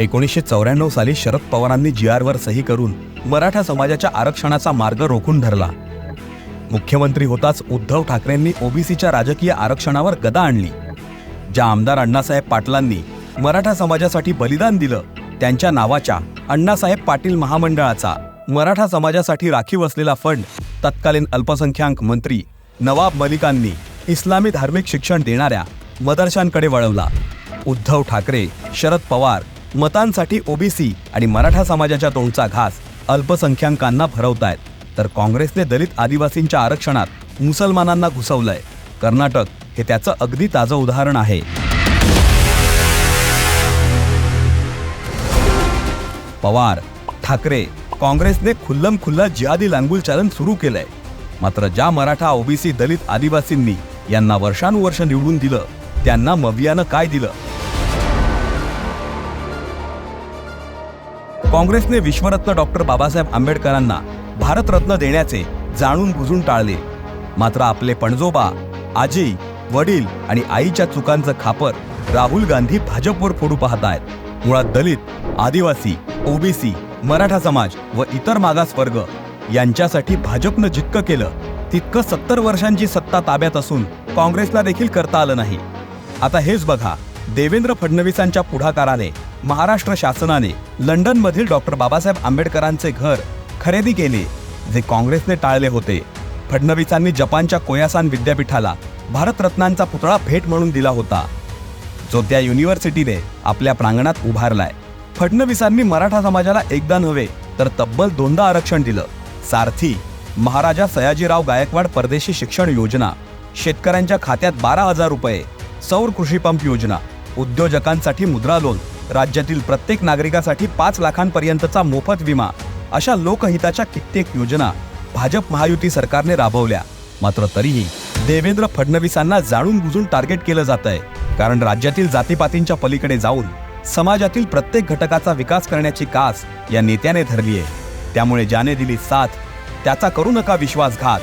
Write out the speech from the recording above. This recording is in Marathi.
1994 साली शरद पवारांनी GR वर सही करून मराठा समाजाच्या आरक्षणाचा मार्ग रोखून धरला. मुख्यमंत्री होताच उद्धव ठाकरेंनी ओबीसीच्या राजकीय आरक्षणावर गदा आणली. ज्या आमदार अण्णासाहेब पाटलांनी मराठा समाजासाठी बलिदान दिलं, त्यांच्या नावाच्या अण्णासाहेब पाटील महामंडळाचा मराठा समाजासाठी राखीव असलेला फंड तत्कालीन अल्पसंख्याक मंत्री नवाब मलिकांनी इस्लामी धार्मिक शिक्षण देणाऱ्या मदरशांकडे वळवला. उद्धव ठाकरे, शरद पवार मतांसाठी ओबीसी आणि मराठा समाजाच्या तोंडचा घास अल्पसंख्याकांना भरवतायत, तर काँग्रेसने दलित आदिवासींच्या आरक्षणात मुसलमानांना घुसवलंय. कर्नाटक हे त्याचं अगदी ताजं उदाहरण आहे. पवार, ठाकरे, काँग्रेसने खुल्लम खुल्ला जिहादी लांगुल चालन सुरू केलंय. मात्र ज्या मराठा, ओबीसी, दलित आदिवासींनी यांना वर्षानुवर्ष निवडून दिलं, त्यांना मवियानं काय दिलं? काँग्रेसने विश्वरत्न डॉक्टर बाबासाहेब आंबेडकरांना भारतरत्न देण्याचे जाणून बुजून टाळले. मात्र आपले पणजोबा, आजी, वडील आणि आईच्या चुकांचं खापर राहुल गांधी भाजपवर फोडू पाहतायत. मुळात दलित, आदिवासी, ओबीसी, मराठा समाज व इतर मागासवर्ग यांच्यासाठी भाजपनं जितकं केलं तितकं 70 वर्षांची सत्ता ताब्यात असून काँग्रेसला देखील करता आलं नाही. आता हेच बघा, देवेंद्र फडणवीसांच्या पुढाकाराने महाराष्ट्र शासनाने लंडनमधील डॉक्टर बाबासाहेब आंबेडकरांचे घर खरेदी केले, जे काँग्रेसने टाळले होते. फडणवीसांनी जपानच्या कोयासान विद्यापीठाला भारतरत्नांचा पुतळा भेट म्हणून दिला होता, जो त्या युनिव्हर्सिटीने आपल्या प्रांगणात उभारलाय. फडणवीसांनी मराठा समाजाला एकदा नव्हे तर तब्बल 2दा आरक्षण दिलं. सारथी, महाराजा सयाजीराव गायकवाड परदेशी शिक्षण योजना, शेतकऱ्यांच्या खात्यात 12,000 रुपये, सौर कृषी पंप योजना, उद्योजकांसाठी मुद्रा लोन, राज्यातील प्रत्येक नागरिकासाठी 5 लाखांपर्यंतचा मोफत विमा, अशा लोकहिताच्या कित्येक योजना भाजप महायुती सरकारने राबवल्या. मात्र तरीही देवेंद्र फडणवीसांना जाणून बुजून टार्गेट केलं जातंय. कारण राज्यातील जातीपातींच्या पलीकडे जाऊन समाजातील प्रत्येक घटकाचा विकास करण्याची कास या नेत्याने धरली आहे. त्यामुळे ज्याने दिली साथ त्याचा करू नका विश्वासघात.